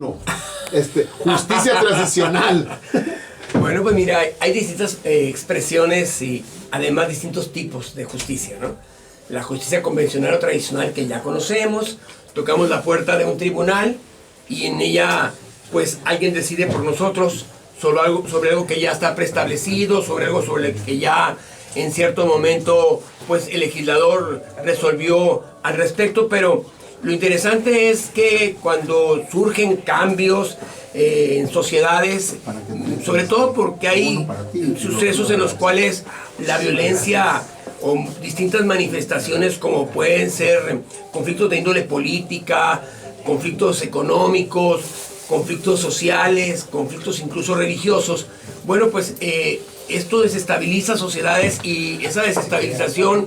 No, justicia transicional. Bueno, pues mira, hay distintas expresiones y además distintos tipos de justicia, ¿no? La justicia convencional o tradicional que ya conocemos, tocamos la puerta de un tribunal y en ella pues alguien decide por nosotros sobre algo que ya está preestablecido, sobre algo sobre el que ya en cierto momento pues el legislador resolvió al respecto, pero lo interesante es que cuando surgen cambios en sociedades, sobre todo porque hay sucesos en los cuales la violencia o distintas manifestaciones como pueden ser conflictos de índole política, conflictos económicos, conflictos sociales, conflictos incluso religiosos, bueno, pues esto desestabiliza sociedades y esa desestabilización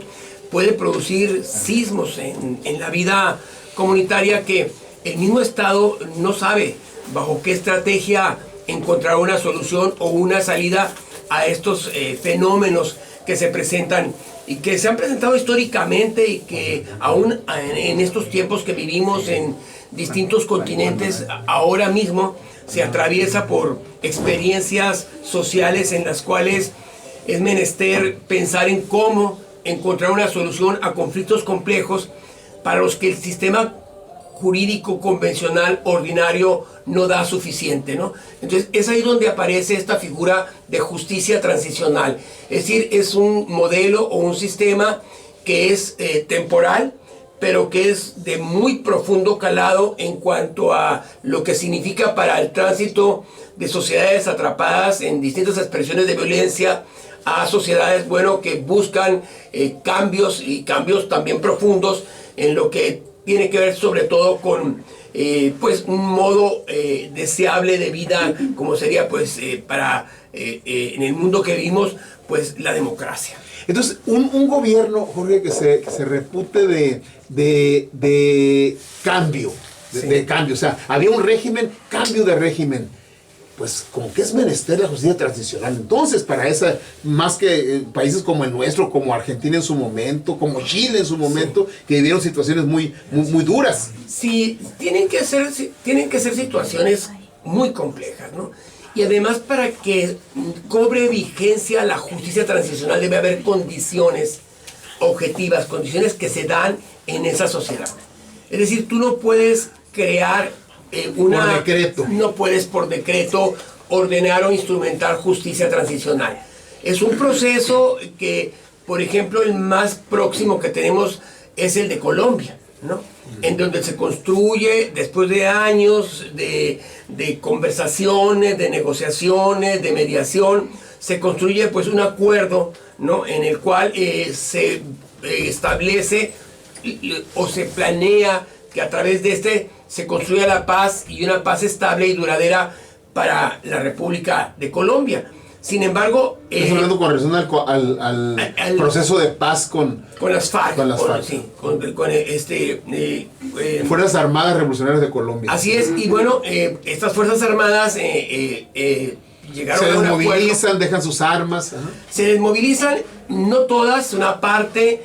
puede producir sismos en la vida comunitaria que el mismo Estado no sabe bajo qué estrategia encontrar una solución o una salida a estos fenómenos que se presentan y que se han presentado históricamente y que aún en estos tiempos que vivimos en distintos continentes ahora mismo se atraviesa por experiencias sociales en las cuales es menester pensar en cómo encontrar una solución a conflictos complejos para los que el sistema jurídico convencional ordinario no da suficiente, ¿no? Entonces es ahí donde aparece esta figura de justicia transicional, es decir, es un modelo o un sistema que es temporal, pero que es de muy profundo calado en cuanto a lo que significa para el tránsito de sociedades atrapadas en distintas expresiones de violencia a sociedades, bueno, que buscan cambios y cambios también profundos en lo que tiene que ver sobre todo con pues un modo deseable de vida como sería pues para en el mundo que vivimos pues la democracia. Entonces un gobierno, Jorge, que se repute de cambio, de cambio, o sea, había un régimen, cambio de régimen, pues como que es menester la justicia transicional. Entonces, para esa, más que países como el nuestro, como Argentina en su momento, como Chile en su momento, que vivieron situaciones muy duras. Sí, tienen que ser situaciones muy complejas, ¿no? Y además, para que cobre vigencia la justicia transicional debe haber condiciones objetivas, condiciones que se dan en esa sociedad. Es decir, tú no puedes crear por decreto. No puedes por decreto ordenar o instrumentar justicia transicional. Es un proceso que, por ejemplo, el más próximo que tenemos es el de Colombia, ¿no? En donde se construye, después de años de conversaciones, de negociaciones, de mediación, se construye pues un acuerdo, ¿no? En el cual se establece o se planea que a través de este se construya la paz y una paz estable y duradera para la República de Colombia. Sin embargo... ¿Estás hablando con relación al proceso de paz con las FARC? Con las FARC. Sí, Fuerzas Armadas Revolucionarias de Colombia. Así es, y bueno, estas Fuerzas Armadas llegaron a un acuerdo. Se desmovilizan, dejan sus armas. Ajá. Se desmovilizan, no todas, una parte,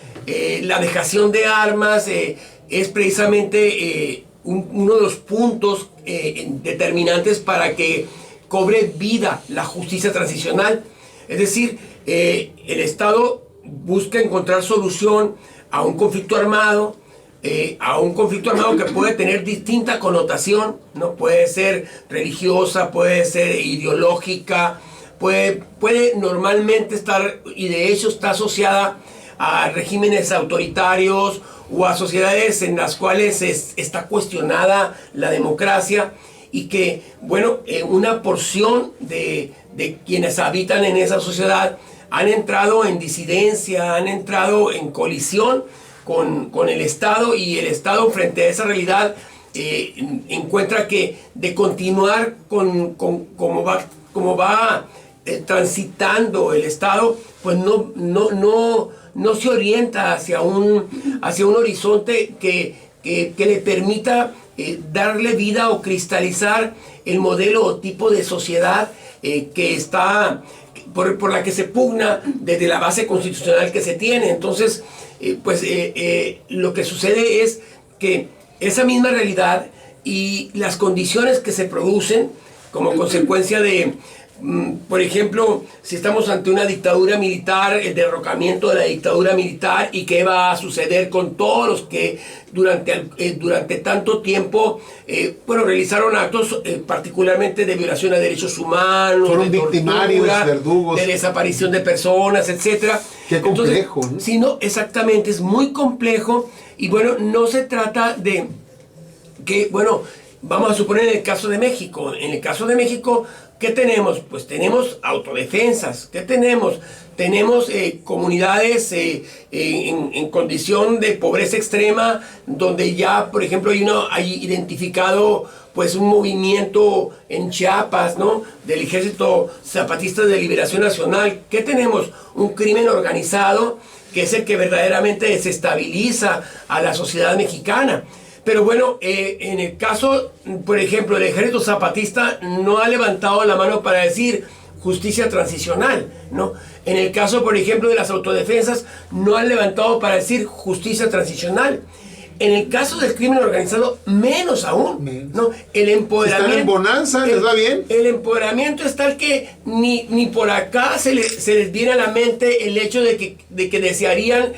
la dejación de armas es precisamente uno de los puntos determinantes para que cobre vida la justicia transicional. Es decir, el Estado busca encontrar solución a un conflicto armado, que puede tener distinta connotación, ¿no? Puede ser religiosa, puede ser ideológica, puede normalmente estar, y de hecho está asociada a regímenes autoritarios o a sociedades en las cuales está cuestionada la democracia y que, bueno, una porción de quienes habitan en esa sociedad han entrado en disidencia, han entrado en colisión con el Estado, y el Estado frente a esa realidad encuentra que de continuar como va transitando el Estado, pues no se orienta hacia un horizonte que le permita darle vida o cristalizar el modelo o tipo de sociedad que está por la que se pugna desde la base constitucional que se tiene. Entonces, lo que sucede es que esa misma realidad y las condiciones que se producen como consecuencia de, por ejemplo, si estamos ante una dictadura militar, el derrocamiento de la dictadura militar y qué va a suceder con todos los que durante tanto tiempo realizaron actos particularmente de violación a derechos humanos, fueron de victimarios, tortura, verdugos, de desaparición de personas, etcétera. Qué complejo. Entonces, sí, no, exactamente, es muy complejo y bueno, no se trata de que, bueno, vamos a suponer en el caso de México. En el caso de México, ¿qué tenemos? Pues tenemos autodefensas. ¿Qué tenemos? Tenemos comunidades en condición de pobreza extrema, donde ya, por ejemplo, hay identificado pues un movimiento en Chiapas, ¿no? Del Ejército Zapatista de Liberación Nacional. ¿Qué tenemos? Un crimen organizado que es el que verdaderamente desestabiliza a la sociedad mexicana. Pero bueno, en el caso, por ejemplo, el Ejército Zapatista no ha levantado la mano para decir justicia transicional, ¿no? En el caso, por ejemplo, de las autodefensas, no han levantado para decir justicia transicional. En el caso del crimen organizado, menos aún, ¿no? El empoderamiento... ¿Están en bonanza? ¿Les va bien? El empoderamiento es tal que ni por acá se les viene a la mente el hecho de que desearían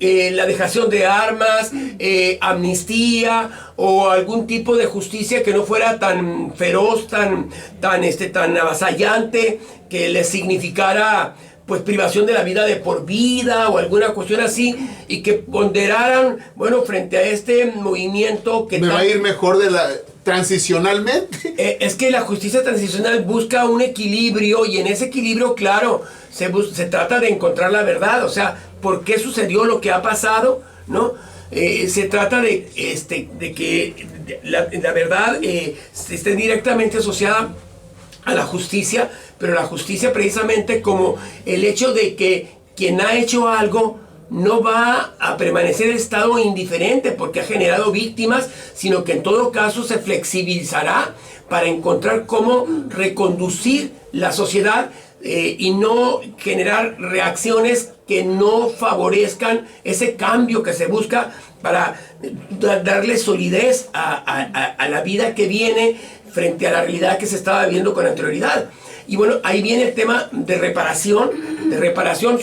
la dejación de armas, amnistía o algún tipo de justicia que no fuera tan feroz, tan avasallante, que les significara pues privación de la vida de por vida o alguna cuestión así, y que ponderaran, bueno, frente a este movimiento que... Me va a ir mejor transicionalmente. Es que la justicia transicional busca un equilibrio, y en ese equilibrio, claro, se trata de encontrar la verdad, o sea, ¿por qué sucedió lo que ha pasado? ¿No? Se trata de que la verdad esté directamente asociada a la justicia, pero la justicia precisamente como el hecho de que quien ha hecho algo no va a permanecer en estado indiferente porque ha generado víctimas, sino que en todo caso se flexibilizará para encontrar cómo reconducir la sociedad y no generar reacciones que no favorezcan ese cambio que se busca para darle solidez a la vida que viene frente a la realidad que se estaba viviendo con anterioridad. Y bueno, ahí viene el tema de reparación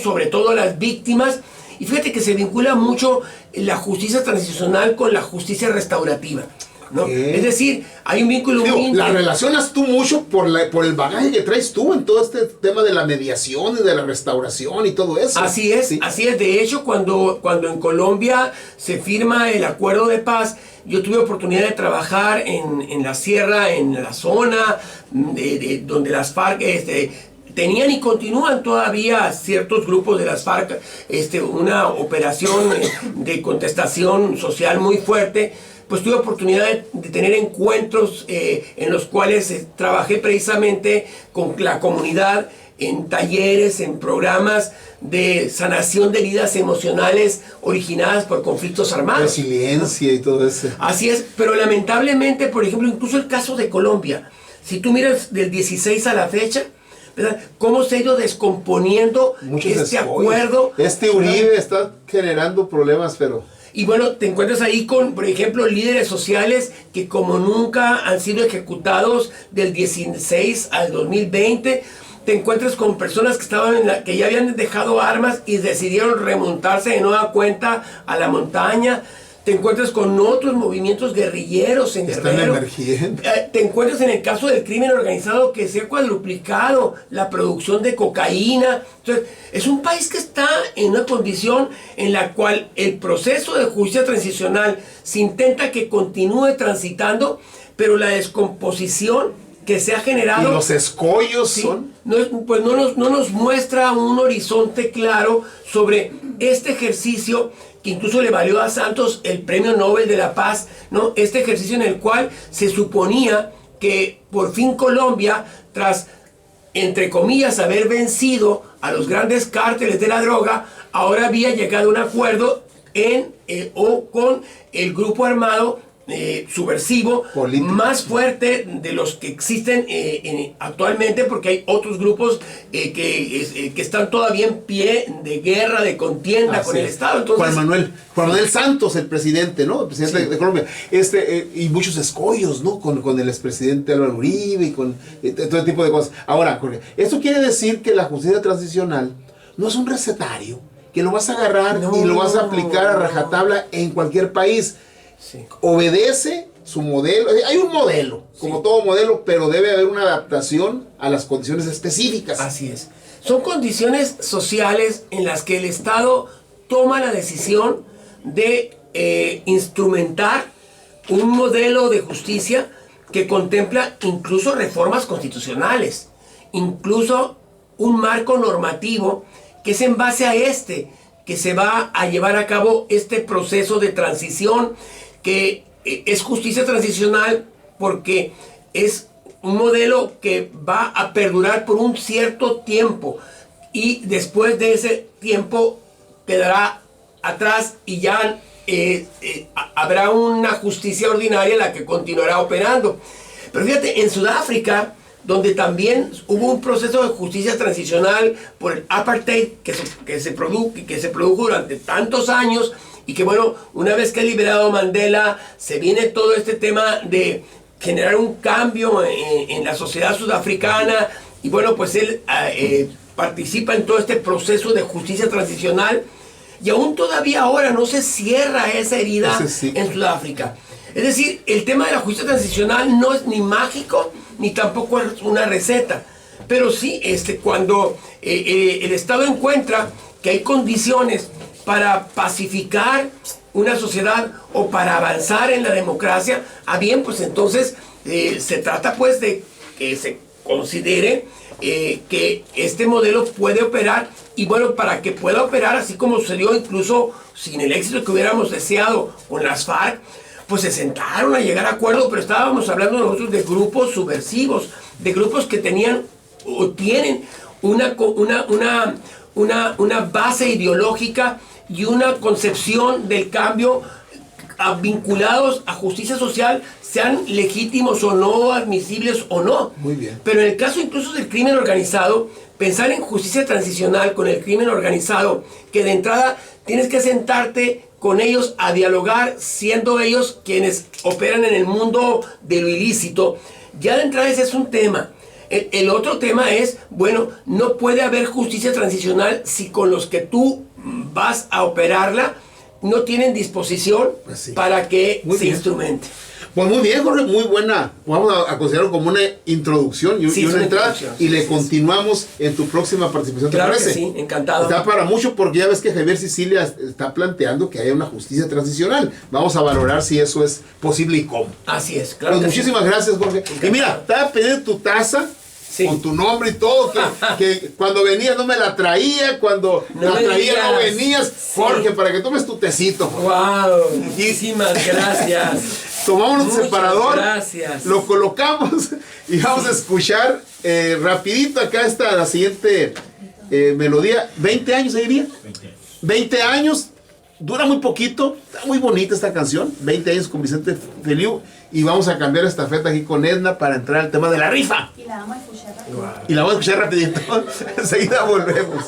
sobre todo a las víctimas. Y fíjate que se vincula mucho la justicia transicional con la justicia restaurativa, ¿no? Es decir, hay un vínculo muy... La relacionas tú mucho por el bagaje que traes tú en todo este tema de la mediación y de la restauración y todo eso. Así es, sí. Así es. De hecho, cuando en Colombia se firma el acuerdo de paz, yo tuve oportunidad de trabajar en la sierra, en la zona donde las FARC tenían y continúan todavía ciertos grupos de las FARC, una operación de contestación social muy fuerte. Pues tuve oportunidad de tener encuentros en los cuales trabajé precisamente con la comunidad, en talleres, en programas de sanación de heridas emocionales originadas por conflictos armados. Resiliencia y todo eso. Así es, pero lamentablemente, por ejemplo, incluso el caso de Colombia, si tú miras del 16 a la fecha, ¿verdad?, cómo se ha ido descomponiendo acuerdo. Uribe está generando problemas, pero... Y bueno, te encuentras ahí con, por ejemplo, líderes sociales que como nunca han sido ejecutados del 16 al 2020. Te encuentras con personas que ya habían dejado armas y decidieron remontarse de nueva cuenta a la montaña. Te encuentras con otros movimientos guerrilleros en Guerrero. Están emergiendo. Te encuentras en el caso del crimen organizado que se ha cuadruplicado la producción de cocaína. Entonces, es un país que está en una condición en la cual el proceso de justicia transicional se intenta que continúe transitando, pero la descomposición que se ha generado... Y los escollos sí, son... no nos muestra un horizonte claro sobre este ejercicio que incluso le valió a Santos el Premio Nobel de la Paz, ¿no? Este ejercicio en el cual se suponía que por fin Colombia, tras, entre comillas, haber vencido a los grandes cárteles de la droga, ahora había llegado a un acuerdo con el grupo armado subversivo, político, más fuerte de los que existen actualmente, porque hay otros grupos que están todavía en pie de guerra, de contienda con el Estado. Entonces, Juan Manuel Santos, el presidente, ¿no? El presidente de Colombia. Y muchos escollos, ¿no? Con el expresidente Álvaro Uribe y con todo tipo de cosas. Ahora, Jorge, esto quiere decir que la justicia transicional no es un recetario que lo vas a agarrar y lo vas a aplicar a rajatabla en cualquier país. Sí. Obedece su modelo. Hay un modelo, como todo modelo, pero debe haber una adaptación a las condiciones específicas. Así es. Son condiciones sociales en las que el Estado toma la decisión de instrumentar un modelo de justicia que contempla incluso reformas constitucionales, incluso un marco normativo que es en base a que se va a llevar a cabo este proceso de transición, que es justicia transicional porque es un modelo que va a perdurar por un cierto tiempo y después de ese tiempo quedará atrás y ya habrá una justicia ordinaria la que continuará operando. Pero fíjate, en Sudáfrica, donde también hubo un proceso de justicia transicional por el apartheid que se produjo durante tantos años, y que bueno, una vez que ha liberado Mandela, se viene todo este tema de generar un cambio en la sociedad sudafricana, y bueno, pues él participa en todo este proceso de justicia transicional, y aún todavía ahora no se cierra esa herida en Sudáfrica. Es decir, el tema de la justicia transicional no es ni mágico, ni tampoco es una receta, pero sí, cuando el Estado encuentra que hay condiciones para pacificar una sociedad o para avanzar en la democracia, bien, pues entonces se trata pues de que se considere que este modelo puede operar, y bueno, para que pueda operar así como sucedió incluso sin el éxito que hubiéramos deseado con las FARC, pues se sentaron a llegar a acuerdo, pero estábamos hablando nosotros de grupos subversivos, de grupos que tenían o tienen una base ideológica y una concepción del cambio vinculados a justicia social, sean legítimos o no, admisibles o no. Muy bien. Pero en el caso incluso del crimen organizado, pensar en justicia transicional con el crimen organizado, que de entrada tienes que sentarte con ellos a dialogar, siendo ellos quienes operan en el mundo de lo ilícito, ya de entrada ese es un tema. El otro tema es, bueno, no puede haber justicia transicional si con los que tú vas a operarla no tienen disposición para que se instrumente. Pues muy bien, Jorge, muy buena. Vamos a considerarlo como una introducción y una entrada, y le continuamos en tu próxima participación. ¿Te parece? Que sí, encantado. Está para mucho, porque ya ves que Javier Sicilia está planteando que haya una justicia transicional. Vamos a valorar si eso es posible y cómo. Así es, claro. Pues muchísimas gracias, Jorge. Encantado. Y mira, estaba pidiendo tu taza. Sí. Con tu nombre y todo, que cuando venías no me la traía, cuando no la traía no venías. Sí. Jorge, para que tomes tu tecito. ¡Wow! Muchísimas gracias. Tomamos un separador, gracias. Lo colocamos y vamos a escuchar rapidito acá la siguiente melodía. 20 años, ¿se diría? 20 años. Dura muy poquito, está muy bonita esta canción, 20 años con Vicente Feliu, y vamos a cambiar esta feta aquí con Edna para entrar al tema de la rifa. Y la vamos a escuchar rapidito. Y la vamos a escuchar rapidito, enseguida volvemos.